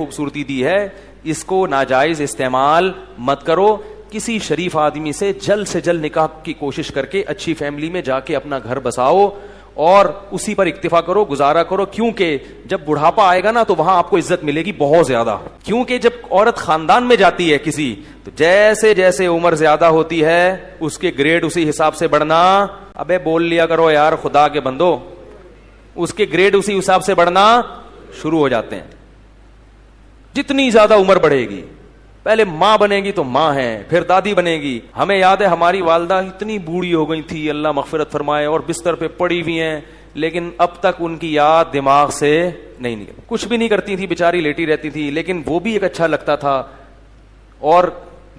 خوبصورتی دی ہے, اس کو ناجائز استعمال مت کرو. کسی شریف آدمی سے جلد نکاح کی کوشش کر کے اچھی فیملی میں جا کے اپنا گھر بساؤ اور اسی پر اکتفا کرو, گزارا کرو, کیونکہ جب بڑھاپا آئے گا نا تو وہاں آپ کو عزت ملے گی بہت زیادہ. کیونکہ جب عورت خاندان میں جاتی ہے کسی, تو جیسے جیسے عمر زیادہ ہوتی ہے اس کے گریڈ اسی حساب سے بڑھنا. ابے بول لیا کرو یار خدا کے بندو, اس کے گریڈ اسی حساب سے بڑھنا شروع ہو جاتے ہیں. جتنی زیادہ عمر بڑھے گی, پہلے ماں بنے گی تو ماں ہے, پھر دادی بنے گی. ہمیں یاد ہے ہماری والدہ اتنی بوڑھی ہو گئی تھی, اللہ مغفرت فرمائے, اور بستر پہ پڑی ہوئی ہیں, لیکن اب تک ان کی یاد دماغ سے نہیں نکلی. کچھ بھی نہیں کرتی تھی بیچاری, لیٹی رہتی تھی, لیکن وہ بھی ایک اچھا لگتا تھا اور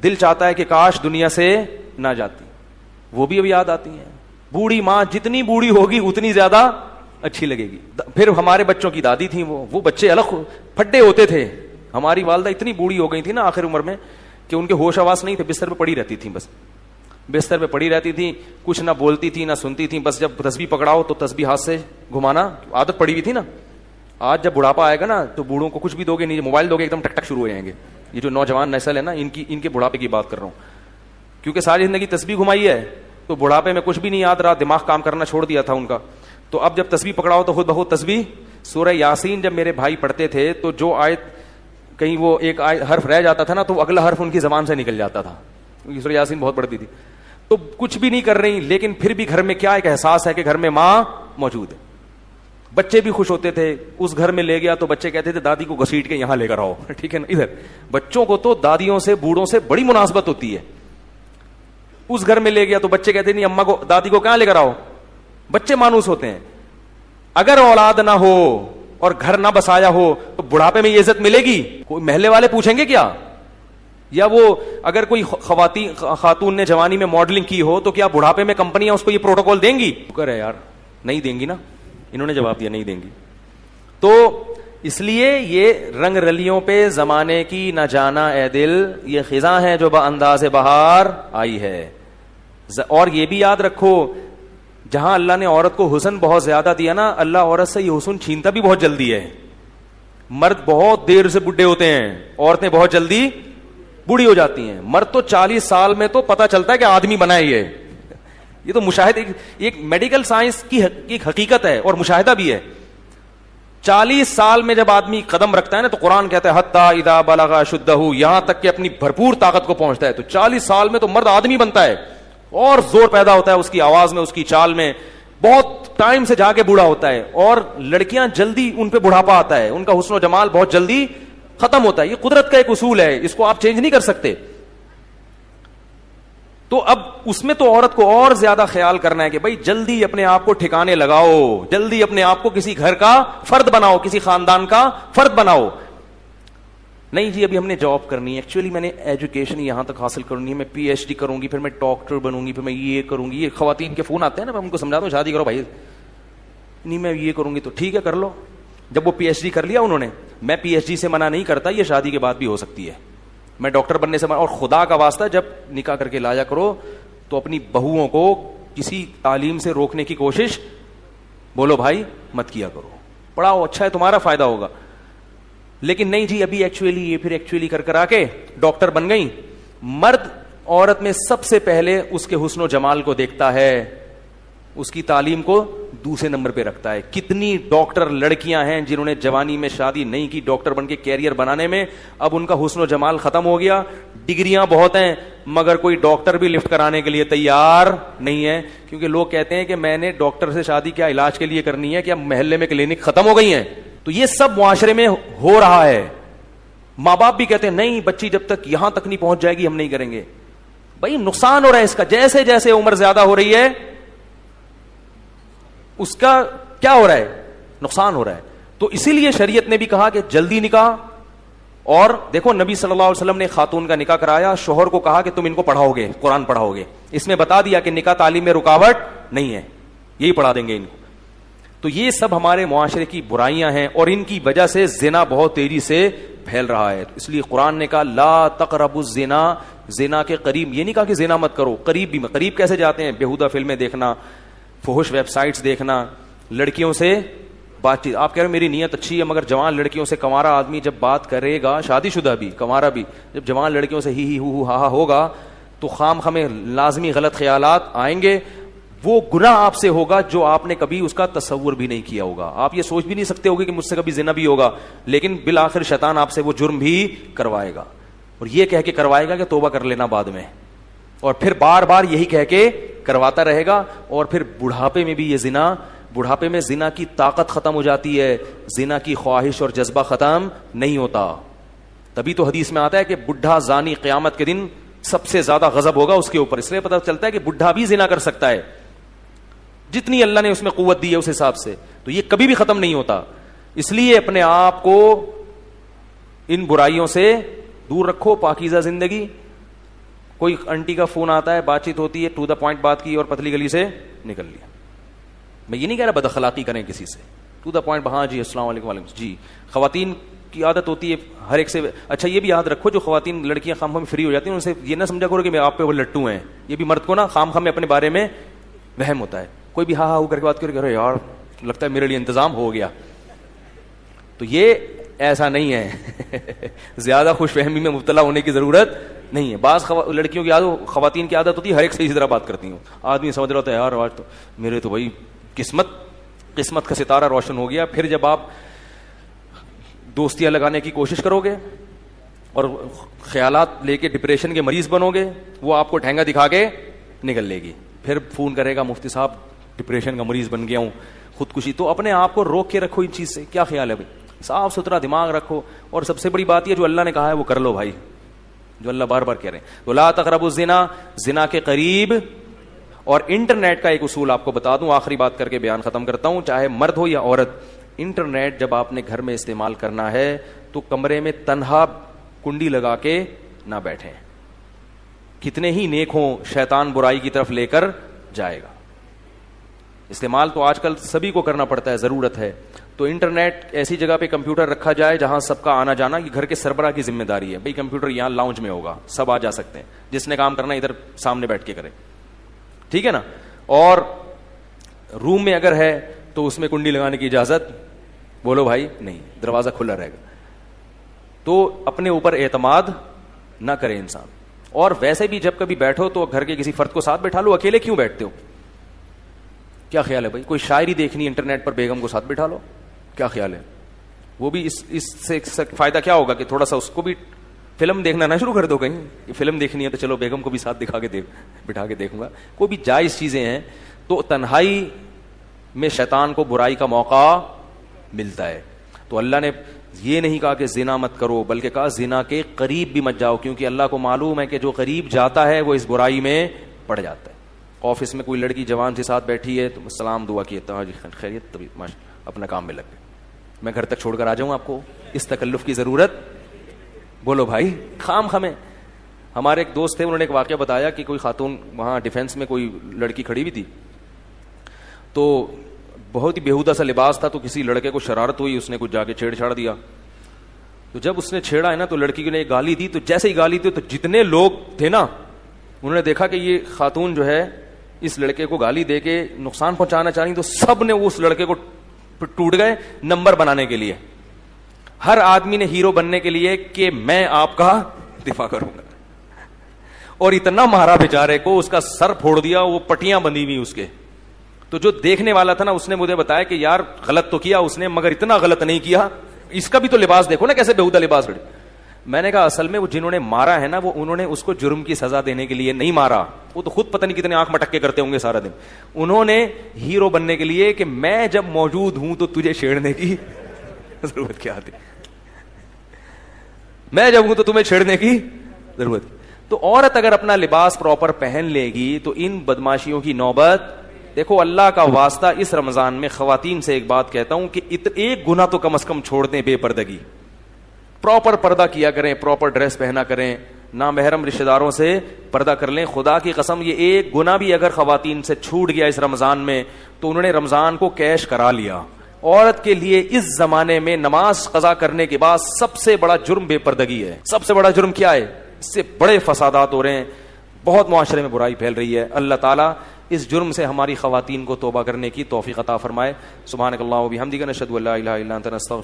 دل چاہتا ہے کہ کاش دنیا سے نہ جاتی. وہ بھی اب یاد آتی ہیں. بوڑھی ماں جتنی بوڑھی ہوگی اتنی زیادہ اچھی لگے گی. پھر ہمارے بچوں کی دادی تھیں, وہ بچے الگ پھڈے ہوتے تھے. ہماری والدہ اتنی بوڑھی ہو گئی تھی نا آخر عمر میں کہ ان کے ہوش آواز نہیں تھے, بستر پہ پڑی رہتی تھیں, بس بستر پہ پڑی رہتی تھیں, کچھ نہ بولتی تھی نہ سنتی تھی. بس جب تسبیح پکڑاؤ تو تسبیح ہاتھ سے گھمانا, عادت پڑی ہوئی تھی نا. آج جب بڑھاپا آئے گا نا تو بوڑھوں کو کچھ بھی دو گے نہیں, موبائل دو گے ایک دم ٹک ٹک شروع ہو جائیں گے. یہ جو نوجوان نسل ہے نا ان کے بڑھاپے کی بات کر رہا ہوں, کیونکہ ساری زندگی تسبیح گھمائی ہے تو بڑھاپے میں کچھ بھی نہیں یاد رہا, دماغ کام کرنا چھوڑ دیا تھا ان کا. تو اب جب تسبیح پکڑاؤ تو خود بخود تسبیح. سورہ یاسین جب میرے بھائی پڑھتے تھے تو جو آیت کہیں وہ ایک حرف رہ جاتا تھا نا تو اگلا حرف ان کی زبان سے نکل جاتا تھا, کیونکہ سورہ یاسین بہت پڑھتی تھی. تو کچھ بھی نہیں کر رہی, لیکن پھر بھی گھر میں کیا ایک احساس ہے کہ گھر میں ماں موجود ہے. بچے بھی خوش ہوتے تھے. اس گھر میں لے گیا تو بچے کہتے تھے دادی کو گھسیٹ کے یہاں لے کر آؤ, ٹھیک ہے نا. ادھر بچوں کو تو دادیوں سے بوڑھوں سے بڑی مناسبت ہوتی ہے. اس گھر میں لے گیا تو بچے کہتے نہیں اما کو دادی کو کہاں لے کر آؤ. بچے مانوس ہوتے ہیں. اگر اولاد نہ ہو اور گھر نہ بسایا ہو تو بڑھاپے میں یہ عزت ملے گی؟ کوئی محلے والے پوچھیں گے کیا؟ یا وہ اگر کوئی خاتون نے جوانی میں ماڈلنگ کی ہو تو کیا بڑھاپے میں کمپنیاں اس کو یہ پروٹوکول دیں گی؟ کرے یار نہیں دیں گی نا. انہوں نے جواب دیا نہیں دیں گی. تو اس لیے یہ رنگ رلیوں پہ زمانے کی نہ جانا اے دل, یہ خزاں ہے جو انداز بہار آئی ہے. اور یہ بھی یاد رکھو, جہاں اللہ نے عورت کو حسن بہت زیادہ دیا نا, اللہ عورت سے یہ حسن چھینتا بھی بہت جلدی ہے. مرد بہت دیر سے بڈھے ہوتے ہیں, عورتیں بہت جلدی بوڑھی ہو جاتی ہیں. مرد تو 40 سال میں تو پتہ چلتا ہے کہ آدمی بنا ہی ہے. یہ تو مشاہدہ, ایک میڈیکل سائنس کی ایک حقیقت ہے اور مشاہدہ بھی ہے. 40 سال میں جب آدمی قدم رکھتا ہے نا تو قرآن کہتا ہے حتی اذا بلغ اشدہ, یہاں تک کہ اپنی بھرپور طاقت کو پہنچتا ہے. تو 40 سال میں تو مرد آدمی بنتا ہے اور زور پیدا ہوتا ہے اس کی آواز میں, اس کی چال میں. بہت ٹائم سے جا کے بوڑھا ہوتا ہے. اور لڑکیاں جلدی ان پہ بڑھاپا آتا ہے, ان کا حسن و جمال بہت جلدی ختم ہوتا ہے. یہ قدرت کا ایک اصول ہے, اس کو آپ چینج نہیں کر سکتے. تو اب اس میں تو عورت کو اور زیادہ خیال کرنا ہے کہ بھائی جلدی اپنے آپ کو ٹھکانے لگاؤ, جلدی اپنے آپ کو کسی گھر کا فرد بناؤ, کسی خاندان کا فرد بناؤ. نہیں جی ابھی ہم نے جاب کرنی ہے, ایکچولی میں نے ایجوکیشن یہاں تک حاصل کرنی ہے, میں پی ایچ ڈی کروں گی, پھر میں ڈاکٹر بنوں گی, پھر میں یہ کروں گی. یہ خواتین کے فون آتے ہیں نا, میں ان کو سمجھاتا ہوں شادی کرو بھائی. نہیں میں یہ کروں گی, تو ٹھیک ہے کر لو. جب وہ پی ایچ ڈی کر لیا انہوں نے, میں پی ایچ ڈی سے منع نہیں کرتا, یہ شادی کے بعد بھی ہو سکتی ہے. میں ڈاکٹر بننے سے منع, اور خدا کا واسطہ جب نکاح کر کے لایا کرو تو اپنی بہوؤں کو کسی تعلیم سے روکنے کی کوشش بولو بھائی مت کیا کرو. پڑھاؤ, اچھا ہے تمہارا فائدہ ہوگا. لیکن نہیں جی ابھی ایکچولی یہ پھر ایکچولی کر آ کے ڈاکٹر بن گئی. مرد عورت میں سب سے پہلے اس کے حسن و جمال کو دیکھتا ہے, اس کی تعلیم کو دوسرے نمبر پہ رکھتا ہے. کتنی ڈاکٹر لڑکیاں ہیں جنہوں نے جوانی میں شادی نہیں کی, ڈاکٹر بن کے کیریئر بنانے میں, اب ان کا حسن و جمال ختم ہو گیا. ڈگریاں بہت ہیں مگر کوئی ڈاکٹر بھی لفٹ کرانے کے لیے تیار نہیں ہے, کیونکہ لوگ کہتے ہیں کہ میں نے ڈاکٹر سے شادی کیا علاج کے لیے کرنی ہے, کیا محلے میں کلینک ختم ہو گئی ہیں. تو یہ سب معاشرے میں ہو رہا ہے. ماں باپ بھی کہتے ہیں نہیں بچی جب تک یہاں تک نہیں پہنچ جائے گی ہم نہیں کریں گے. بھائی نقصان ہو رہا ہے اس کا, جیسے جیسے عمر زیادہ ہو رہی ہے اس کا کیا ہو رہا ہے, نقصان ہو رہا ہے. تو اسی لیے شریعت نے بھی کہا کہ جلدی نکاح. اور دیکھو نبی صلی اللہ علیہ وسلم نے خاتون کا نکاح کرایا, شوہر کو کہا کہ تم ان کو پڑھاؤ گے, قرآن پڑھاؤ گے. اس میں بتا دیا کہ نکاح تعلیم میں رکاوٹ نہیں ہے, یہی پڑھا دیں گے ان کو. تو یہ سب ہمارے معاشرے کی برائیاں ہیں اور ان کی وجہ سے زنا بہت تیزی سے پھیل رہا ہے. اس لیے قرآن نے کہا لا تقربوا الزنا, زنا کے قریب, یہ نہیں کہا کہ زنا مت کرو, قریب بھی. قریب کیسے جاتے ہیں؟ بیہودہ فلمیں دیکھنا, فحش ویب سائٹس دیکھنا, لڑکیوں سے بات چیت. آپ کہہ رہے ہیں میری نیت اچھی ہے, مگر جوان لڑکیوں سے کنوارا آدمی جب بات کرے گا, شادی شدہ بھی کنوارا بھی, جب جوان لڑکیوں سے ہی ہو ہا ہوگا تو خام خامے لازمی غلط خیالات آئیں گے. وہ گناہ آپ سے ہوگا جو آپ نے کبھی اس کا تصور بھی نہیں کیا ہوگا. آپ یہ سوچ بھی نہیں سکتے ہوگے کہ مجھ سے کبھی زنا بھی ہوگا, لیکن بالآخر شیطان آپ سے وہ جرم بھی کروائے گا, اور یہ کہہ کے کروائے گا کہ توبہ کر لینا بعد میں, اور پھر بار بار یہی کہہ کے کرواتا رہے گا. اور پھر بڑھاپے میں بھی یہ زنا, بڑھاپے میں زنا کی طاقت ختم ہو جاتی ہے, زنا کی خواہش اور جذبہ ختم نہیں ہوتا. تبھی تو حدیث میں آتا ہے کہ بڈھا زانی قیامت کے دن سب سے زیادہ غضب ہوگا اس کے اوپر. اس لیے پتہ چلتا ہے کہ بڈھا بھی زنا کر سکتا ہے, جتنی اللہ نے اس میں قوت دی ہے اس حساب سے. تو یہ کبھی بھی ختم نہیں ہوتا. اس لیے اپنے آپ کو ان برائیوں سے دور رکھو, پاکیزہ زندگی. کوئی انٹی کا فون آتا ہے, بات چیت ہوتی ہے, ٹو دا پوائنٹ بات کی اور پتلی گلی سے نکل لیا. میں یہ نہیں کہہ رہا بد اخلاقی کریں کسی سے, ٹو دا پوائنٹ, ہاں جی السلام علیکم وعلیکم جی. خواتین کی عادت ہوتی ہے ہر ایک سے. اچھا یہ بھی یاد رکھو, جو خواتین لڑکیاں خام خام فری ہو جاتی ہیں ان سے یہ نہ سمجھا کرو کہ آپ پہ وہ لٹو ہیں. یہ بھی مرد کو نا خام خام میں اپنے بارے میں وہم ہوتا ہے. کوئی بھی ہاں ہاں کر کے بات کرو یار لگتا ہے میرے لیے انتظام ہو گیا. تو یہ ایسا نہیں ہے. زیادہ خوش فہمی میں مبتلا ہونے کی ضرورت نہیں ہے. بعض لڑکیوں کی عادت, خواتین کی عادت ہوتی ہے ہر ایک سے اسی طرح بات کرتی ہوں. آدمی سمجھ رہا ہوتا ہے یار آج تو میرے تو بھائی قسمت کا ستارہ روشن ہو گیا. پھر جب آپ دوستیاں لگانے کی کوشش کرو گے اور خیالات لے کے ڈپریشن کے مریض بنو گے, وہ آپ کو ٹھینگا دکھا کے نکل لے گی. پھر فون کرے گا مفتی صاحب ڈپریشن کا مریض بن گیا ہوں, خودکشی. تو اپنے آپ کو روک کے رکھو ان چیز سے. کیا خیال ہے بھائی, صاف ستھرا دماغ رکھو. اور سب سے بڑی بات یہ جو اللہ نے کہا ہے وہ کر لو بھائی, جو اللہ بار بار کہہ رہے ہیں. تو لا تقربوا الزنا, زنا کے قریب. اور انٹرنیٹ کا ایک اصول آپ کو بتا دوں, آخری بات کر کے بیان ختم کرتا ہوں, چاہے مرد ہو یا عورت. انٹرنیٹ جب آپ نے گھر میں استعمال کرنا ہے تو کمرے میں تنہا کنڈی لگا کے نہ بیٹھیں. کتنے ہی نیک ہوں, شیطان برائی کی طرف لے کر جائے گا. استعمال تو آج کل سبھی کو کرنا پڑتا ہے, ضرورت ہے. تو انٹرنیٹ ایسی جگہ پہ کمپیوٹر رکھا جائے جہاں سب کا آنا جانا, یہ گھر کے سربراہ کی ذمہ داری ہے. بھائی کمپیوٹر یہاں لاؤنج میں ہوگا, سب آ جا سکتے ہیں, جس نے کام کرنا ادھر سامنے بیٹھ کے کرے, ٹھیک ہے نا. اور روم میں اگر ہے تو اس میں کنڈی لگانے کی اجازت بولو بھائی نہیں, دروازہ کھلا رہے گا. تو اپنے اوپر اعتماد نہ کرے انسان. اور ویسے بھی جب کبھی بیٹھو تو گھر کے کسی فرد کو ساتھ بیٹھا لو, اکیلے کیوں بیٹھتے ہو؟ کیا خیال ہے بھائی, کوئی شاعری دیکھنی انٹرنیٹ پر, بیگم کو ساتھ بیٹھا لو. کیا خیال ہے؟ وہ بھی اس سے فائدہ کیا ہوگا کہ تھوڑا سا اس کو بھی فلم دیکھنا نہ شروع کر دو. کہیں فلم دیکھنی ہے تو چلو بیگم کو بھی ساتھ بٹھا کے دیکھوں گا. کوئی بھی جائز چیزیں ہیں. تو تنہائی میں شیطان کو برائی کا موقع ملتا ہے. تو اللہ نے یہ نہیں کہا کہ زنا مت کرو, بلکہ کہا زنا کے قریب بھی مت جاؤ, کیونکہ اللہ کو معلوم ہے کہ جو قریب جاتا ہے وہ اس برائی میں پڑ جاتا ہے. آفس میں کوئی لڑکی جوان سے ساتھ بیٹھی ہے تو سلام دعا کیے تو جی خیریت, تبھی اپنا کام میں لگ گئے. میں گھر تک چھوڑ کر آ جاؤں آپ کو, اس تکلف کی ضرورت بولو بھائی خام خمیں. ہمارے ایک دوست تھے, انہوں نے ایک واقعہ بتایا کہ کوئی خاتون وہاں ڈیفینس میں کوئی لڑکی کھڑی ہوئی تھی, تو بہت ہی بیہودہ سا لباس تھا, تو کسی لڑکے کو شرارت ہوئی, اس نے کچھ جا کے چھیڑ چھاڑ دیا. تو جب اس نے چھیڑا ہے نا تو لڑکی نے گالی دی, تو جیسے ہی گالی دی تو جتنے لوگ تھے نا انہوں نے دیکھا کہ یہ خاتون جو ہے اس لڑکے کو گالی دے کے نقصان پہنچانا چاہ رہی, تو سب نے اس لڑکے کو ٹوٹ گئے نمبر بنانے کے لیے. ہر آدمی نے ہیرو بننے کے لیے کہ میں آپ کا دفاع کروں گا, اور اتنا مارا بیچارے کو, اس کا سر پھوڑ دیا, وہ پٹیاں بندھی ہوئی اس کے. تو جو دیکھنے والا تھا نا اس نے مجھے بتایا کہ یار غلط تو کیا اس نے, مگر اتنا غلط نہیں کیا, اس کا بھی تو لباس دیکھو نا کیسے بیہودہ لباس. میں نے کہا اصل میں وہ جنہوں نے مارا ہے نا وہ انہوں نے اس کو جرم کی سزا دینے کے لیے نہیں مارا, وہ تو خود پتہ نہیں کتنے آنکھ مٹک کے کرتے ہوں گے سارا دن. انہوں نے ہیرو بننے کے لیے کہ میں جب موجود ہوں تو تجھے چھیڑنے کی ضرورت کیا آتی, میں جب ہوں تو تمہیں چھیڑنے کی ضرورت. تو عورت اگر اپنا لباس پراپر پہن لے گی تو ان بدماشیوں کی نوبت. دیکھو اللہ کا واسطہ اس رمضان میں خواتین سے ایک بات کہتا ہوں کہ ایک گناہ تو کم از کم چھوڑ دیں, بے پردگی. پراپر پردہ کیا کریں, پراپر ڈریس پہنا کریں, نامحرم رشتہ داروں سے پردہ کر لیں. خدا کی قسم یہ ایک گناہ بھی اگر خواتین سے چھوٹ گیا اس رمضان میں تو انہوں نے رمضان کو کیش کرا لیا. عورت کے لیے اس زمانے میں نماز قضا کرنے کے بعد سب سے بڑا جرم بے پردگی ہے. سب سے بڑا جرم کیا ہے؟ اس سے بڑے فسادات ہو رہے ہیں, بہت معاشرے میں برائی پھیل رہی ہے. اللہ تعالیٰ اس جرم سے ہماری خواتین کو توبہ کرنے کی توفیق عطا فرمائے. سبحانک اللہم و بحمدک، نشہد ان لا الہ الا انت، نستغفرک.